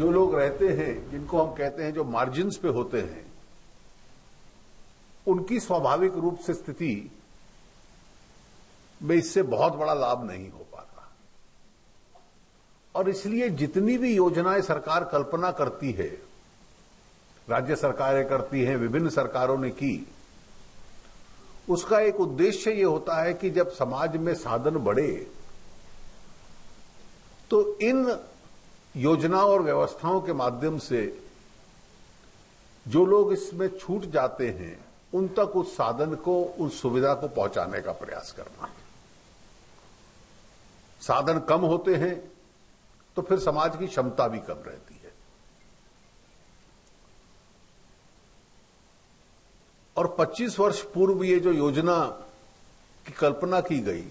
जो लोग रहते हैं, जिनको हम कहते हैं जो मार्जिन्स पे होते हैं, उनकी स्वाभाविक रूप से स्थिति में इससे बहुत बड़ा लाभ नहीं हो पाता। और इसलिए जितनी भी योजनाएं सरकार कल्पना करती है, राज्य सरकारें करती हैं, विभिन्न सरकारों ने की, उसका एक उद्देश्य ये होता है कि जब समाज में साधन बढ़े तो इन योजनाओं और व्यवस्थाओं के माध्यम से जो लोग इसमें छूट जाते हैं उन तक उस साधन को, उस सुविधा को पहुंचाने का प्रयास करना। साधन कम होते हैं तो फिर समाज की क्षमता भी कम रहती है। और 25 वर्ष पूर्व ये जो योजना की कल्पना की गई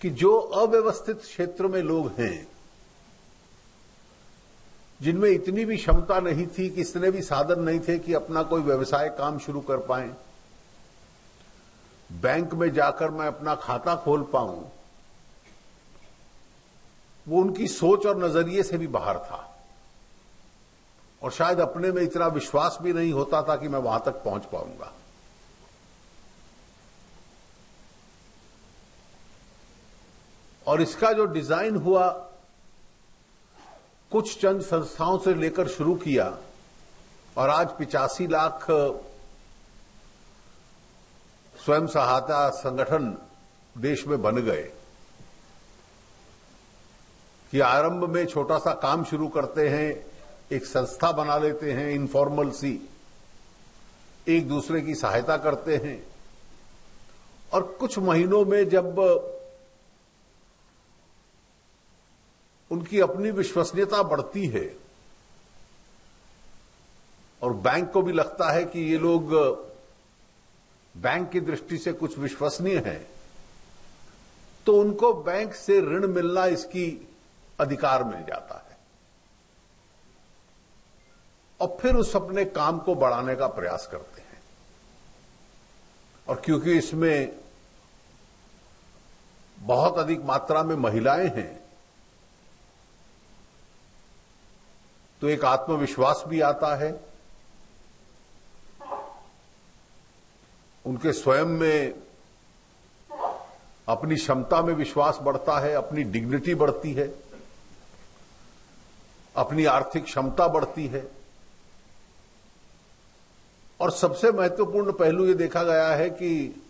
कि जो अव्यवस्थित क्षेत्र में लोग हैं, जिनमें इतनी भी क्षमता नहीं थी, कि इतने भी साधन नहीं थे कि अपना कोई व्यवसाय काम शुरू कर पाएं, बैंक में जाकर मैं अपना खाता खोल पाऊं, वो उनकी सोच और नजरिए से भी बाहर था। और शायद अपने में इतना विश्वास भी नहीं होता था कि मैं वहां तक पहुंच पाऊंगा। और इसका जो डिजाइन हुआ, कुछ चंद संस्थाओं से लेकर शुरू किया और आज 85 लाख स्वयं सहायता संगठन देश में बन गए कि आरंभ में छोटा सा काम शुरू करते हैं, एक संस्था बना लेते हैं इनफॉर्मल सी, एक दूसरे की सहायता करते हैं, और कुछ महीनों में जब उनकी अपनी विश्वसनीयता बढ़ती है और बैंक को भी लगता है कि ये लोग बैंक की दृष्टि से कुछ विश्वसनीय हैं, तो उनको बैंक से ऋण मिलना, इसकी अधिकार मिल जाता है और फिर उस अपने काम को बढ़ाने का प्रयास करते हैं। और क्योंकि इसमें बहुत अधिक मात्रा में महिलाएं हैं, तो एक आत्मविश्वास भी आता है, उनके स्वयं में अपनी क्षमता में विश्वास बढ़ता है, अपनी डिग्निटी बढ़ती है, अपनी आर्थिक क्षमता बढ़ती है। और सबसे महत्वपूर्ण पहलू ये देखा गया है कि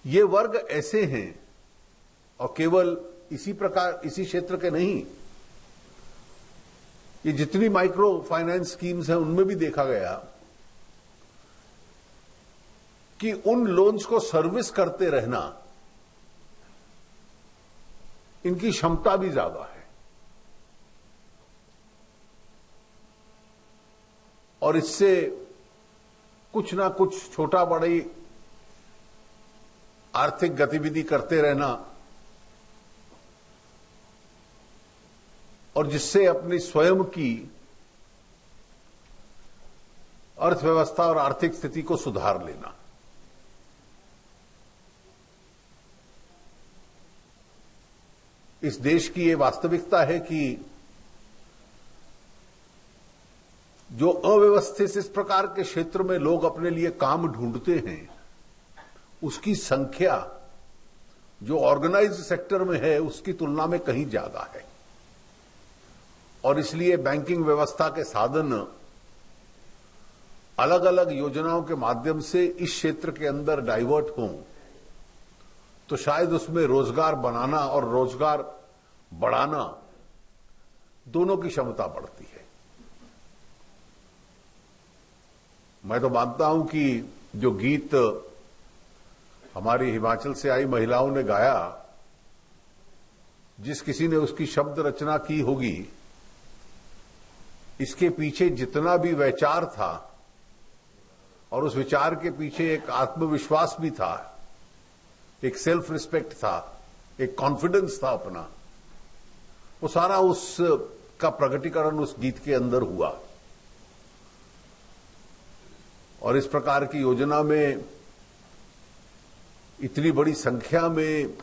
ये वर्ग ऐसे हैं, और केवल इसी प्रकार, इसी क्षेत्र के नहीं, ये जितनी माइक्रो फाइनेंस स्कीम्स हैं उनमें भी देखा गया कि उन लोन्स को सर्विस करते रहना, इनकी क्षमता भी ज्यादा है। और इससे कुछ ना कुछ छोटा बड़ी आर्थिक गतिविधि करते रहना, और जिससे अपनी स्वयं की अर्थव्यवस्था और आर्थिक स्थिति को सुधार लेना। इस देश की ये वास्तविकता है कि जो अव्यवस्थित इस प्रकार के क्षेत्र में लोग अपने लिए काम ढूंढते हैं, उसकी संख्या जो ऑर्गेनाइज्ड सेक्टर में है उसकी तुलना में कहीं ज्यादा है। और इसलिए बैंकिंग व्यवस्था के साधन अलग अलग योजनाओं के माध्यम से इस क्षेत्र के अंदर डाइवर्ट हों, तो शायद उसमें रोजगार बनाना और रोजगार बढ़ाना दोनों की क्षमता बढ़ती है। मैं तो मानता हूं कि जो गीत हमारी हिमाचल से आई महिलाओं ने गाया, जिस किसी ने उसकी शब्द रचना की होगी, इसके पीछे जितना भी विचार था और उस विचार के पीछे एक आत्मविश्वास भी था, एक सेल्फ रिस्पेक्ट था, एक कॉन्फिडेंस था अपना, वो सारा उसका प्रकटीकरण उस गीत के अंदर हुआ। और इस प्रकार की योजना में इतनी बड़ी संख्या में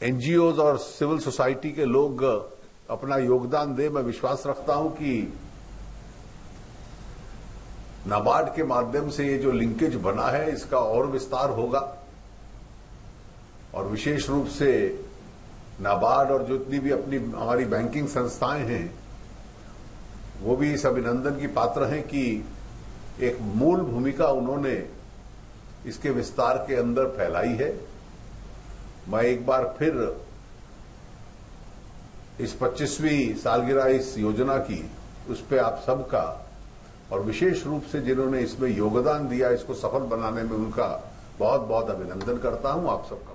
एनजीओज और सिविल सोसाइटी के लोग अपना योगदान दें। मैं विश्वास रखता हूं कि नाबार्ड के माध्यम से ये जो लिंकेज बना है इसका और विस्तार होगा और विशेष रूप से नाबार्ड और जितनी भी अपनी हमारी बैंकिंग संस्थाएं हैं वो भी इस अभिनंदन की पात्र हैं कि एक मूल भूमिका उन्होंने इसके विस्तार के अंदर फैलाई है। मैं एक बार फिर इस 25वीं सालगिरह इस योजना की उस पे आप सबका और विशेष रूप से जिन्होंने इसमें योगदान दिया इसको सफल बनाने में उनका बहुत बहुत अभिनंदन करता हूं। आप सबका